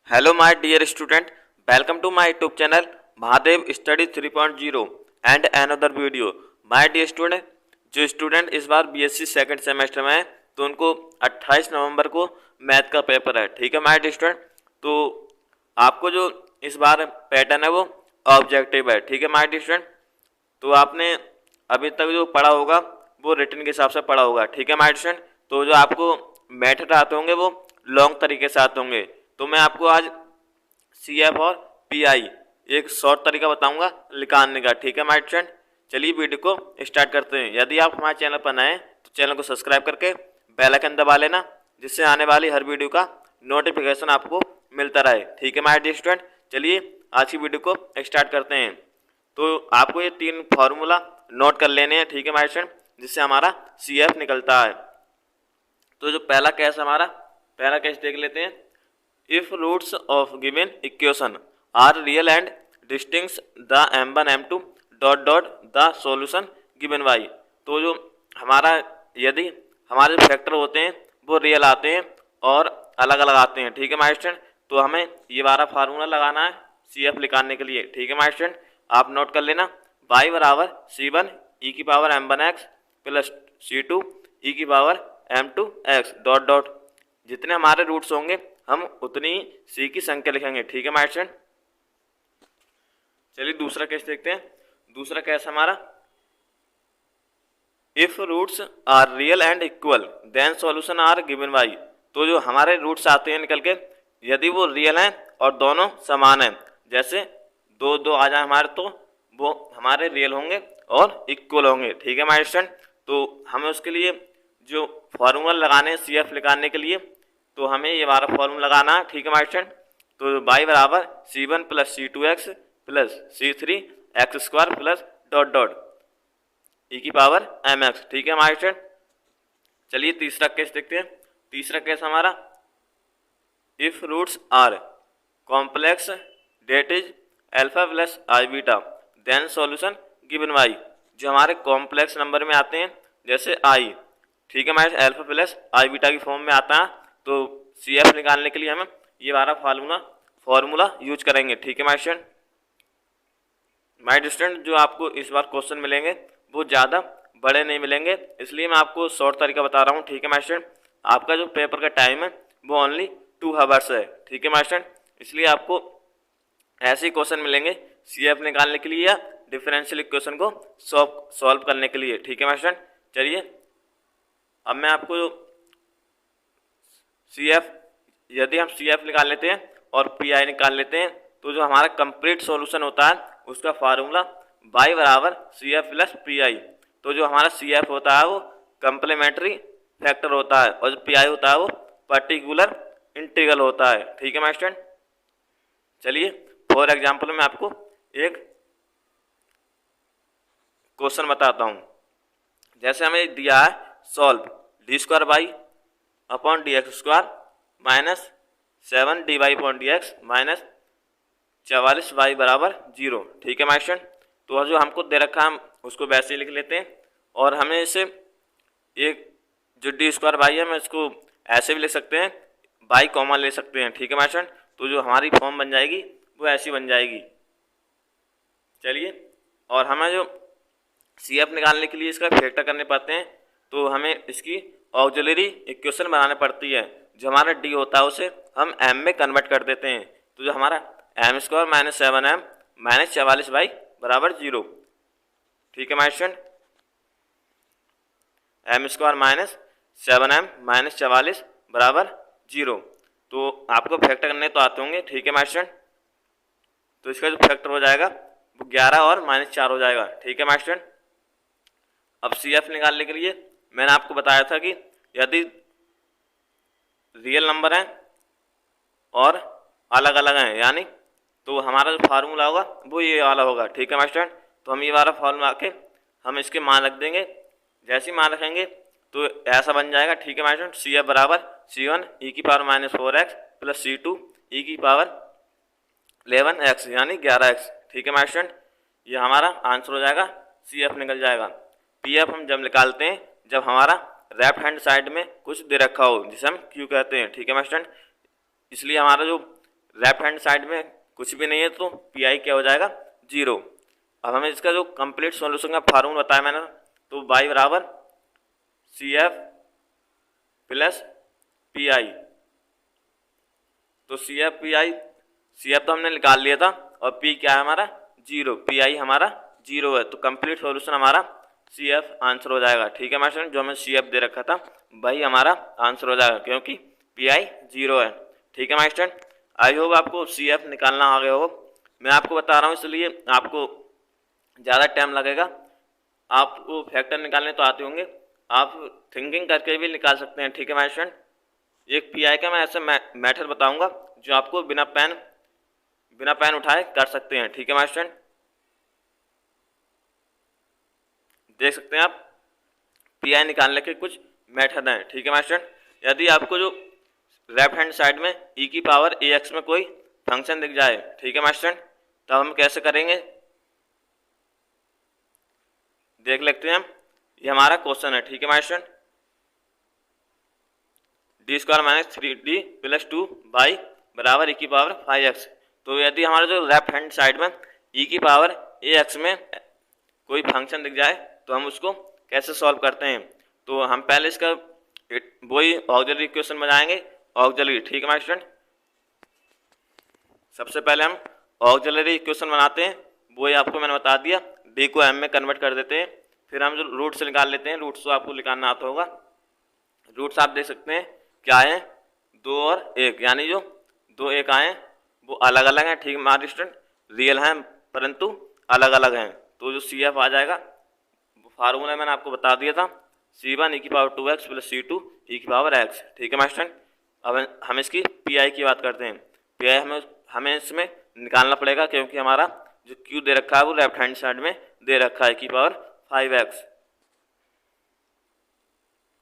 Hello my dear student, welcome to my YouTube channel Mahadev study 3.0 and another video. My dear student, जो student इस बार BSc second semester में है तो उनको 28 नवंबर को मैथ का पेपर है। ठीक है माय डियर स्टूडेंट, तो आपको जो इस बार पैटर्न है वो ऑब्जेक्टिव है। ठीक है माय डियर स्टूडेंट, तो आपने अभी तक जो पढ़ा होगा वो रिटन के हिसाब से पढ़ा होगा। ठीक है माय डियर स्टूडेंट, तो जो आपको मेथड आते होंगे वो लॉन्ग तरीके से आते होंगे। तो मैं आपको आज CF और PI एक शॉर्ट तरीका बताऊंगा निकालने का। ठीक है माय फ्रेंड, चलिए वीडियो को स्टार्ट करते हैं। यदि आप हमारे चैनल पर नए हैं तो चैनल को सब्सक्राइब करके बेल आइकन दबा लेना, जिससे आने वाली हर वीडियो का नोटिफिकेशन आपको मिलता रहे। ठीक है माय डियर स्टूडेंट, चलिए आज की वीडियो को स्टार्ट करते हैं। तो आपको ये 3 फार्मूला नोट कर लेने हैं। ठीक है माय फ्रेंड, जिससे हमारा CF निकलता है। तो जो पहला केस हमारा पहला केस देख लेते हैं। If roots of given equation are real and distinct the m1 m2 dot the solution given y। तो जो हमारा यदि हमारे फैक्टर होते हैं वो रियल आते हैं और अलग अलग आते हैं। ठीक है माय स्टूडेंट, तो हमें ये वाला फार्मूला लगाना है CF निकालने के लिए। ठीक है माय स्टूडेंट, आप नोट कर लेना। y बराबर C1 e की power m1x plus C2 e की पावर m2x डॉट डॉट जितने हमारे रूट्स होंगे हम उतनी सी की संख्या लिखेंगे। ठीक है माय स्टूडेंट, चलिए दूसरा केस देखते हैं। दूसरा केस हमारा if roots are real and equal then solution are given by. तो जो हमारे रूट्स आते हैं निकल के, यदि वो रियल हैं और दोनों समान हैं, जैसे दो दो आ जाए हमारे, तो वो हमारे रियल होंगे और इक्वल होंगे। ठीक है माय स्टूडेंट, तो हमें उसके लिए जो फॉर्मूला लगाने CF निकालने के लिए, तो हमें ये वाला फॉर्मूला लगाना है। ठीक है माय स्टूडेंट, तो y बराबर C1 plus C2x plus C3 x square plus dot dot e की पावर mx। ठीक है माय स्टूडेंट, चलिए तीसरा केस देखते हैं। तीसरा केस हमारा if roots are complex that is alpha plus i beta then solution given y. जो हमारे कॉम्प्लेक्स नंबर में आते हैं जैसे i, ठीक है my alpha plus i beta की फॉर्म में आता है, तो CF निकालने के लिए हम ये वाला फॉर्मूला यूज करेंगे। ठीक है माय स्टूडेंट, जो आपको इस बार क्वेश्चन मिलेंगे वो ज़्यादा बड़े नहीं मिलेंगे, इसलिए मैं आपको शॉर्ट तरीका बता रहा हूँ। ठीक है माय स्टूडेंट, आपका जो पेपर का टाइम है वो ओनली 2 आवर्स है। ठीक है माय स्टूडेंट, इसलिए आपको ऐसे ही क्वेश्चन मिलेंगे CF निकालने के लिए या डिफरेंशियल इक्वेशन को सॉल्व करने के लिए। ठीक है माय स्टूडेंट, चलिए अब मैं आपको CF, यदि हम CF निकाल लेते हैं और PI निकाल लेते हैं, तो जो हमारा कंप्लीट सॉल्यूशन होता है उसका फार्मूला y बराबर CF प्लस PI। तो जो हमारा CF होता है वो कंप्लीमेंट्री फैक्टर होता है और जो PI होता है वो पर्टिकुलर इंटीग्रल होता है। ठीक है माय स्टूडेंट, चलिए फॉर एग्जांपल मैं आपको एक क्वेश्चन बताता हूँ। जैसे हमें दिया है solve D square by upon D x square minus 7 dy upon D x minus 44y बराबर 0। ठीक है माय स्टूडेंट, तो जो हमको दे रखा है हम उसको वैसे ही लिख लेते हैं, और हमें इसे एक जो डी स्क्वायर बाई है मैं इसको ऐसे भी लिख सकते हैं, बाई कॉमन ले सकते हैं। ठीक है माय स्टूडेंट, तो जो हमारी फॉर्म बन जाएगी वो ऐसी बन जाएगी। चलिए, और हमें जो CF निकालने के लिए इसका फैक्टर करने पड़ते हैं, तो हमें इसकी ऑक्सिलरी इक्वेशन बनानी पड़ती है। जो हमारा D होता है उसे हम M में कन्वर्ट कर देते हैं, तो जो हमारा m square minus 7m minus 44y बराबर 0। ठीक है my student, m square minus 7m minus 44 बराबर 0। तो आपको फैक्टर करने तो आते होंगे। ठीक है माय स्टूडेंट, तो इसका जो फैक्टर हो जाएगा वो 11 और माइनस 4 हो जाएगा। ठीक है माय स्टूडेंट, अब CF निकालने के लिए मैंने आपको बताया था कि यदि रियल नंबर हैं और अलग अलग हैं, यानी तो हमारा जो फार्मूला होगा वो ये वाला होगा। ठीक है माय स्टूडेंट, तो हम ये वाला फार्मूला आके हम इसके मान रख देंगे। जैसे ही मान रखेंगे तो ऐसा बन जाएगा। ठीक है माय स्टूडेंट, CF बराबर C1 e की power minus 4x plus C2 e की पावर 11x यानी 11x। ठीक है माय स्टूडेंट, ये हमारा आंसर हो जाएगा, CF निकल जाएगा। PF हम जब निकालते हैं जब हमारा लेफ्ट हैंड साइड में कुछ दे रखा हो, जिसे हम Q कहते हैं। ठीक है माय स्टूडेंट, इसलिए हमारा जो लेफ्ट हैंड साइड में कुछ भी नहीं है तो पी आई क्या हो जाएगा, 0। अब हमें इसका जो कंप्लीट सॉल्यूशन का फार्मूला बताया मैंने, तो y बराबर C F plus P I. तो C F P I, C F तो हमने निकाल लिया था और p क्या है हमारा, 0, पी आई हमारा 0 है, तो कंप्लीट सॉल्यूशन हमारा सी एफ आंसर हो जाएगा। ठीक है मास्टर, जो हमें सी एफ दे रखा था वही हमारा आंसर हो जाएगा क्योंकि पी आई 0 है। ठीक है मास्टर, आई होप आपको सी एफ निकालना आ गया हो। मैं आपको बता रहा हूँ इसलिए आपको ज़्यादा टाइम लगेगा। आपको फैक्टर निकालने तो आते होंगे, आप थिंकिंग करके भी निकाल सकते हैं। ठीक है मास्टर, एक पी आई का मैं ऐसा मेथड बताऊंगा जो आपको बिना पेन उठाए कर सकते हैं। ठीक है मास्टर, देख सकते हैं आप पी आई निकालने के कुछ मेथड हैं। ठीक है मास्टर, यदि आपको जो लेफ्ट हैंड साइड में ई की पावर ए एक्स में कोई फंक्शन दिख जाए, ठीक है मास्टर, तब हम कैसे करेंगे देख लेते हैं हम। ये हमारा क्वेश्चन है। ठीक है master, D square minus 3d plus 2 by बराबर ई की पावर 5x। तो यदि हमारे जो लेफ्ट हैंड साइड में ई की पावर ए एक्स में कोई फंक्शन दिख जाए तो हम उसको कैसे सॉल्व करते हैं, तो हम पहले इसका वही ऑक्सिलरी इक्वेशन बनाएंगे, ऑक्सिलरी। ठीक है मास्टर, सबसे पहले हम ऑक्सिलरी इक्वेशन बनाते हैं, वही आपको मैंने बता दिया। डी को एम में कन्वर्ट कर देते हैं, फिर हम जो रूट्स निकाल लेते हैं। रूट्स तो आपको निकालना आता होगा। रूट्स आप देख सकते हैं क्या है, 2 और 1, यानी जो 2 1 आए वो अलग अलग हैं। ठीक है हमारे स्टूडेंट, रियल हैं परंतु अलग अलग हैं। तो जो सी एफ आ जाएगा फार्मूला मैंने आपको बता दिया था, C1 ई की पावर 2x प्लस C2 ई की पावर x। ठीक है मास्टर, अब हम इसकी पी आई की बात करते हैं। पी आई हमें इसमें निकालना पड़ेगा क्योंकि हमारा जो Q दे रखा है वो लेफ्ट हैंड साइड में दे रखा है की पावर 5x।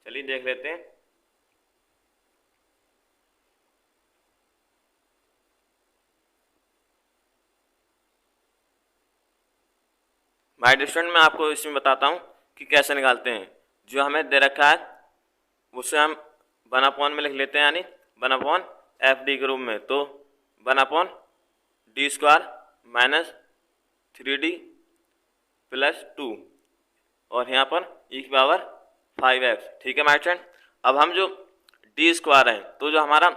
चलिए देख लेते हैं। माय डियर स्टूडेंट, मैं आपको इसमें बताता हूँ कि कैसे निकालते हैं। जो हमें दे रखा है उसे हम 1/, में लिख लेते हैं, यानी 1/, एफ डी के रूप में। तो 1/, D square minus 3d plus 2 और यहाँ पर ई की पावर 5x। ठीक है मास्टर, अब हम जो डी स्क्वायर है तो जो हमारा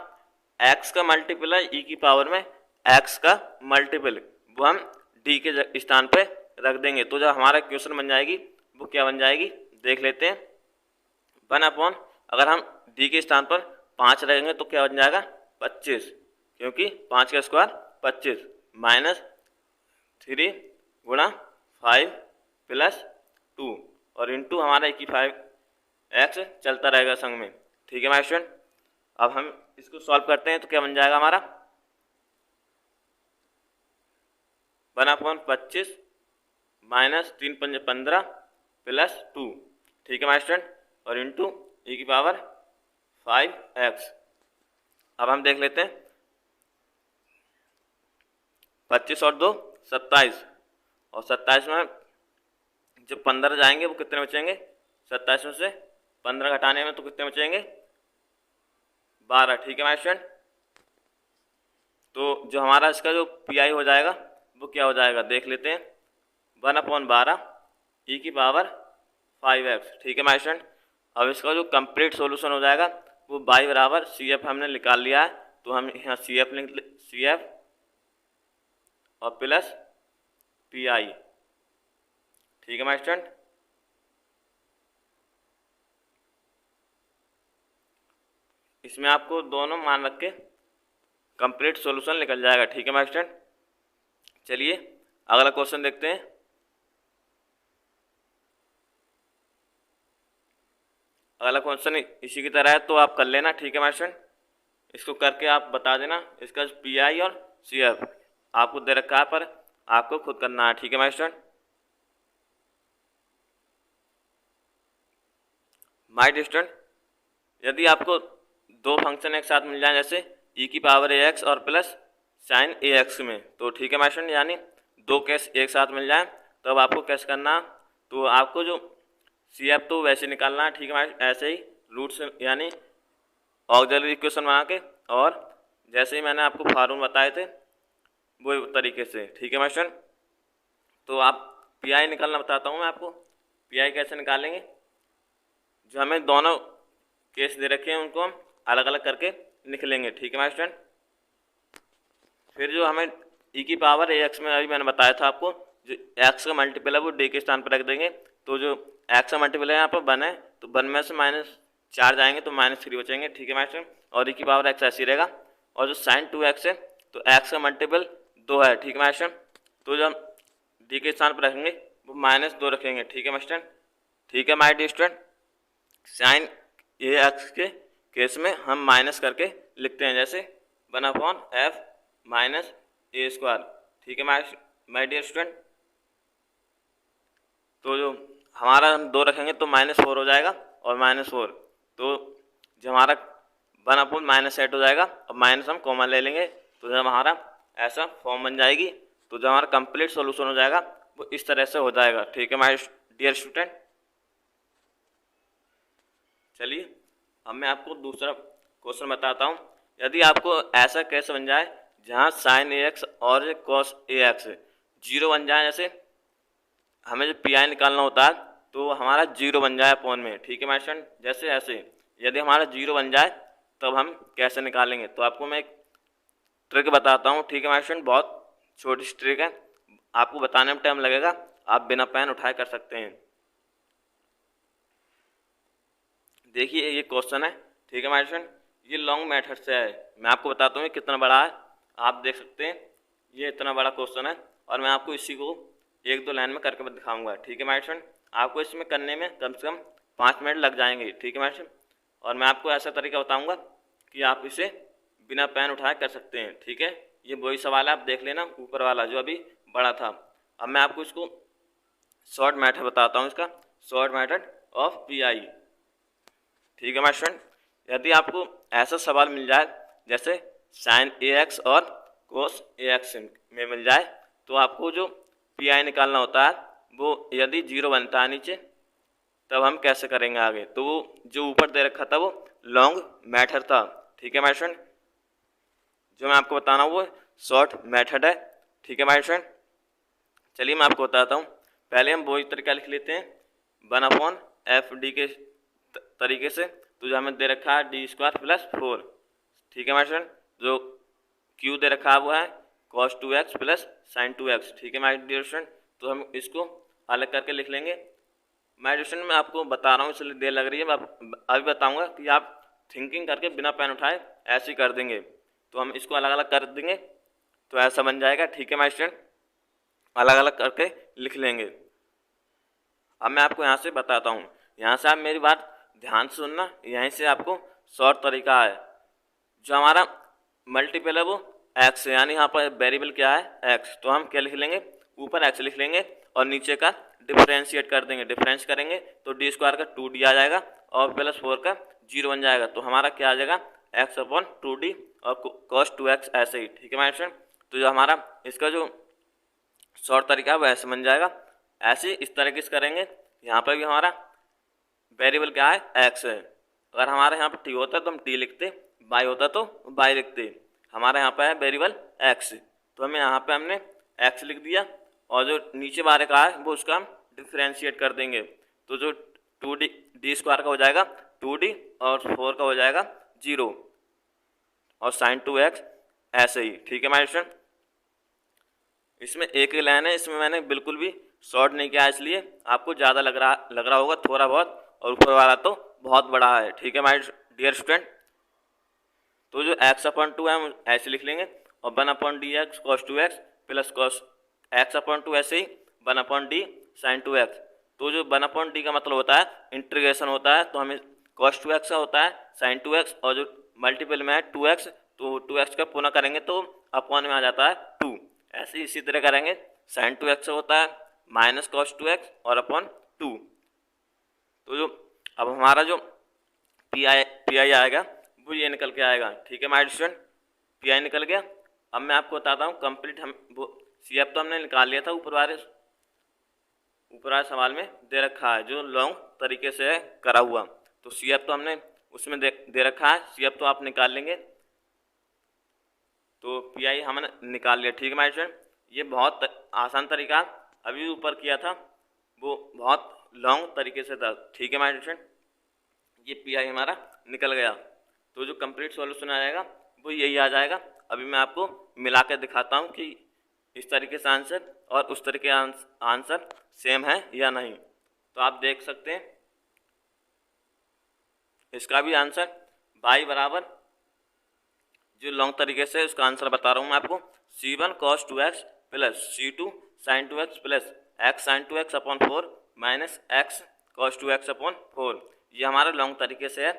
x का मल्टीपल है ई की पावर में x का मल्टीपल, वो हम d के स्थान पे रख देंगे। तो जो हमारा क्वेश्चन बन जाएगी वो क्या बन जाएगी देख लेते हैं। 1/, अगर हम d के स्थान पर 5 रखेंगे तो क्या बन जाएगा 25, क्योंकि 5 का स्क्वायर 25, माइनस 3 गुणा 5 प्लस 2 और इंटू हमारा की 5x चलता रहेगा संग में। ठीक है मास्टर, अब हम इसको सॉल्व करते हैं तो क्या बन जाएगा हमारा 1/25 माइनस 3 × 5 = 15 प्लस 2। ठीक है मास्टर, और इंटू ई की पावर 5x। अब हम देख लेते हैं 25 और 2 27, और 27 में जब 15 जाएंगे वो कितने बचेंगे, 27 में से 15 घटाने में तो कितने बचेंगे 12। ठीक है मास्टर, तो जो हमारा इसका जो पी आई हो जाएगा वो क्या हो जाएगा देख लेते हैं, 1/12 ई की पावर 5x। ठीक है मास्टर, अब इसका जो कंप्लीट सॉल्यूशन हो जाएगा वो y बराबर सी एफ हमने निकाल लिया है, तो हम यहाँ सी एफ और प्लस पी आई। ठीक है मास्टर, इसमें आपको दोनों मान रख के कंप्लीट सॉल्यूशन निकल जाएगा। ठीक है मास्टर, चलिए अगला क्वेश्चन देखते हैं। अगला क्वेश्चन इसी की तरह है तो आप कर लेना। ठीक है मास्टर, इसको करके आप बता देना इसका पी आई और सी एफ आपको दे रखा है पर आपको खुद करना है। ठीक है मास्टर, माय डियर स्टूडेंट, यदि आपको दो फंक्शन एक साथ मिल जाए जैसे ई की पावर ए एक्स और प्लस साइन ए एक्स में, तो ठीक है मास्टर, यानी दो केस एक साथ मिल जाए तब तो आपको कैसे करना, तो आपको जो सी एफ तो वैसे निकालना है। ठीक है मास्टर, ऐसे ही रूट्स यानी ऑक्सिलरी इक्वेशन बना के और जैसे ही मैंने आपको फार्मूला बताए थे वो तरीके से, ठीक है माय स्टूडेंट। तो आप पी निकालना बताता हूँ मैं आपको। पी कैसे निकालेंगे, जो हमें दोनों केस दे रखे हैं उनको हम अलग अलग करके लिख लेंगे, ठीक है माय स्टूडेंट। फिर जो हमें ई की पावर ए एक्स में अभी मैंने बताया था आपको, जो एक्स का मल्टीपल है वो डी के स्थान पर रख देंगे। तो जो एक्स का मल्टीपल है यहाँ पर 1 है, तो 1 में से -4 जाएंगे तो -3 बचेंगे, ठीक है माय स्टूडेंट। और ई की पावर एक्स ऐसी रहेगा। और जो साइन 2x है, तो एक्स का मल्टीपल 2 है, ठीक है माय स्टूडेंट। तो जो हम डी के स्थान पर रखेंगे वो -2 रखेंगे, ठीक है माय स्टूडेंट। ठीक है my dear student. Sine a x के केस में हम माइनस करके लिखते हैं, जैसे 1/f -a², ठीक है माय डियर स्टूडेंट। तो जो हमारा हम 2 रखेंगे तो -4 हो जाएगा, और -4 तो जो हमारा 1/-8 हो जाएगा। अब माइनस हम कॉमन ले लेंगे, तो जब हमारा ऐसा फॉर्म बन जाएगी, तो जो हमारा कंप्लीट सॉल्यूशन हो जाएगा वो इस तरह से हो जाएगा, ठीक है माय डियर स्टूडेंट। चलिए अब मैं आपको दूसरा क्वेश्चन बताता हूँ। यदि आपको ऐसा केस बन जाए जहाँ साइन ए एक्स और कॉस ए एक्स 0 बन जाए, जैसे हमें जो पी निकालना होता है तो हमारा 0 बन जाए अपॉन में, ठीक है माय स्टूडेंट। जैसे ऐसे यदि हमारा 0 बन जाए तब हम कैसे निकालेंगे, तो आपको मैं एक ट्रिक बताता हूँ, ठीक है माय स्टूडेंट। बहुत छोटी सी ट्रिक है, आपको बताने में टाइम लगेगा, आप बिना पेन उठाए कर सकते हैं। देखिए ये क्वेश्चन है, ठीक है माय स्टूडेंट। ये लॉन्ग मेथड से है, मैं आपको बताता हूँ ये कितना बड़ा है। आप देख सकते हैं ये इतना बड़ा क्वेश्चन है, और मैं आपको इसी को 1-2 लाइन में करके दिखाऊंगा, ठीक है माय स्टूडेंट। आपको इसमें करने में कम से कम 5 मिनट लग जाएंगे, ठीक है माय स्टूडेंट। और मैं आपको ऐसा तरीका बताऊँगा कि आप इसे बिना पेन उठाए कर सकते हैं, ठीक है। ये वही सवाल है, आप देख लेना ऊपर वाला जो अभी बड़ा था। अब मैं आपको इसको शॉर्ट मेथड बताता हूँ, इसका शॉर्ट मेथड ऑफ पी, ठीक है माय स्टूडेंट। यदि आपको ऐसा सवाल मिल जाए जैसे साइन ए एक्स और कोस ए एक्स में मिल जाए, तो आपको जो पी आई निकालना होता है वो यदि 0 बनता है नीचे, तब हम कैसे करेंगे आगे। तो वो जो ऊपर दे रखा था वो लॉन्ग मेथड था, ठीक है माय स्टूडेंट। जो मैं आपको बताना हूँ वो शॉर्ट मेथड है, ठीक है माय स्टूडेंट। चलिए मैं आपको बताता हूँ। पहले हम वही तरीका लिख लेते हैं 1/f(d) के तरीके से। तो जो हमें दे रखा है d² + 4, ठीक है माय स्टूडेंट। जो q दे रखा है वो है cos 2x + sin 2x, ठीक है माय डियर स्टूडेंट। तो हम इसको अलग करके लिख लेंगे। माय डियर स्टूडेंट मैं आपको बता रहा हूँ इसलिए देर लग रही है, मैं अभी बताऊँगा कि आप थिंकिंग करके बिना पेन उठाए ऐसे ही कर देंगे। तो हम इसको अलग अलग कर देंगे तो ऐसा बन जाएगा, ठीक है माय स्टूडेंट। अलग अलग करके लिख लेंगे। अब मैं आपको यहाँ से बताता हूँ, यहाँ से आप मेरी बात ध्यान से सुनना, यहीं से आपको शॉर्ट तरीका है। जो हमारा मल्टीपल है वो एक्स है, यानी यहाँ पर वेरिएबल क्या है एक्स, तो हम क्या लिख लेंगे ऊपर एक्स लिख लेंगे और नीचे का डिफरेंशिएट कर देंगे। डिफरेंस करेंगे तो d² का 2d आ जाएगा और +4 का 0 बन जाएगा। तो हमारा क्या आ जाएगा x/2d और cos 2x ऐसे ही, ठीक है माय स्टूडेंट। तो जो हमारा इसका जो शॉर्ट तरीका है वो ऐसे बन जाएगा। ऐसे इस तरीके से करेंगे। यहाँ पर भी हमारा वेरिएबल क्या है एक्स है। अगर हमारे यहाँ पर टी होता तो हम टी लिखते, बाई होता तो बाई लिखते। हमारे यहाँ पर है वेरिएबल एक्स, तो हमें यहाँ पे हमने एक्स लिख दिया और जो नीचे बारे का है वो उसका हम डिफ्रेंशिएट कर देंगे। तो जो 2d स्क्वायर का हो जाएगा 2d और 4 का हो जाएगा 0 और sin 2x ऐसे ही, ठीक है माय स्टूडेंट। इसमें एक ही लाइन है, इसमें मैंने बिल्कुल भी शॉर्ट नहीं किया, इसलिए आपको ज़्यादा लग रहा होगा थोड़ा बहुत, और ऊपर वाला तो बहुत बड़ा है, ठीक है माय डियर स्टूडेंट। तो जो x/2 है हम ऐसे लिख लेंगे और 1/dx cos 2x plus cos x/2 ऐसे ही 1/d sin 2x। तो जो 1/d का मतलब होता है इंटीग्रेशन होता है, तो हमें cos 2x का होता है sin 2x, और जो मल्टीपल में है 2x, तो 2x का पुनः करेंगे तो अपॉन में आ जाता है 2। ऐसे इसी तरह करेंगे sin 2x होता है माइनस cos 2x और अपॉन 2। तो जो अब हमारा जो पी आई आएगा वो ये निकल के आएगा, ठीक है माय स्टूडेंट। पी आई निकल गया। अब मैं आपको बताता हूँ कंप्लीट, हम वो सी एफ तो हमने निकाल लिया था, ऊपर वाले सवाल में दे रखा है जो लॉन्ग तरीके से है करा हुआ। तो सी एफ तो हमने उसमें दे रखा है, सी एफ तो आप निकाल लेंगे। तो पी आई हमने निकाल लिया। ठीक है माय स्टूडेंट, ये बहुत आसान तरीका अभी ऊपर किया था वो बहुत लॉन्ग तरीके से था। ठीक है माय स्टूडेंट, ये पी आई हमारा निकल गया। तो जो कंप्लीट सॉल्यूशन आ जाएगा वो यही आ जाएगा। अभी मैं आपको मिला के दिखाता हूँ कि इस तरीके से आंसर और उस तरीके आंसर सेम है या नहीं। तो आप देख सकते हैं इसका भी आंसर y बराबर जो लॉन्ग तरीके से उसका आंसर बता रहा हूँ मैं आपको, c1 cos 2x plus c2 sin 2x plus x sin 2x upon 4 minus x cos 2x upon 4। ये हमारा लॉन्ग तरीके से है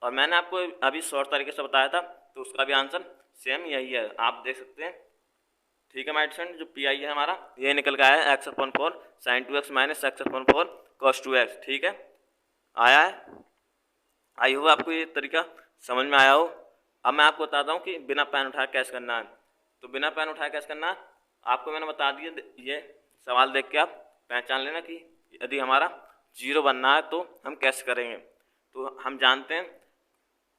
और मैंने आपको अभी शॉर्ट तरीके से बताया था, तो उसका भी आंसर सेम यही है, आप देख सकते हैं। ठीक है माय स्टूडेंट, जो पी आई है हमारा ये निकल गया है x upon 4 sin 2x minus x upon 4 cos 2x। ठीक है, आया है। आई होप आपको ये तरीका समझ में आया हो। अब मैं आपको बताता हूँ कि बिना पेन उठाए कैसे करना है। तो बिना पेन उठाए कैसे करना है आपको मैंने बता दिया। ये सवाल देख के आप पहचान लेना कि यदि हमारा जीरो बनना है तो हम कैसे करेंगे। तो हम जानते हैं,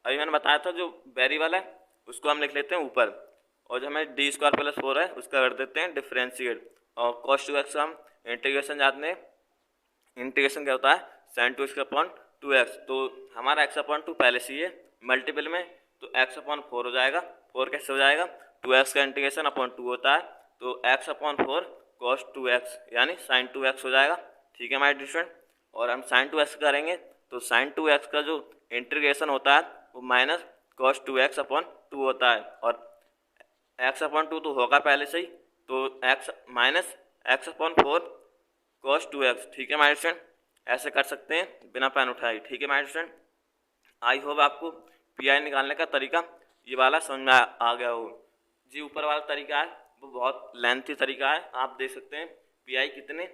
अभी मैंने बताया था जो वेरिएबल है उसको हम लिख लेते हैं ऊपर, और जो हमें डी स्क्वायर प्लस 4 है उसका कर देते हैं डिफ्रेंशिएट। और cos 2x हम इंटीग्रेशन जानते हैं, इंटीग्रेशन क्या होता है sin 2x अपॉन 2x। तो हमारा x अपॉन 2 पहले से ही है मल्टीपल में, तो x अपॉन 4 हो जाएगा। 4 कैसे हो जाएगा, 2x का इंटीग्रेशन अपॉन 2 होता है, तो x अपॉन 4 cos 2x यानी sin 2x हो जाएगा। ठीक है हमारे स्टूडेंट, और हम sin 2x करेंगे तो sin 2x का जो इंटीग्रेशन होता है वो माइनस cos 2x अपॉन 2 होता है, और x अपॉन 2 तो होगा पहले से ही, तो x minus x upon 4 cos 2x। ठीक है हमारे स्टूडेंट, ऐसे कर सकते हैं बिना पेन उठाए। ठीक है हमारे स्टूडेंट, आई होप आपको पी आई निकालने का तरीका ये वाला समझ में आ गया हो। जी ऊपर वाला तरीका है वो बहुत लेंथी तरीका है, आप देख सकते हैं पी आई कितने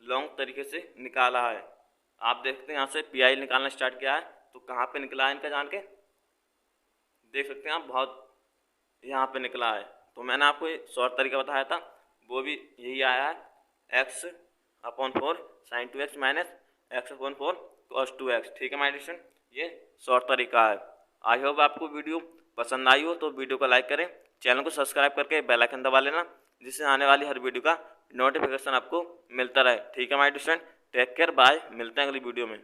लॉन्ग तरीके से निकाला है। आप देखते हैं यहाँ से पी आई निकालना स्टार्ट किया है तो कहाँ पे निकला है इनका जान के देख सकते हैं आप, बहुत यहाँ पे निकला है। तो मैंने आपको शॉर्ट तरीका बताया था वो भी यही आया है, x upon 4 sin 2x minus x upon 4 cos 2x। ठीक है माय डियर, ये शॉर्ट तरीका है। आई होप आपको वीडियो पसंद आई हो तो वीडियो को लाइक करें, चैनल को सब्सक्राइब करके बेल आइकन दबा लेना, जिससे आने वाली हर वीडियो का नोटिफिकेशन आपको मिलता रहे। ठीक है my dear, take care, bye, मिलते हैं अगली वीडियो में।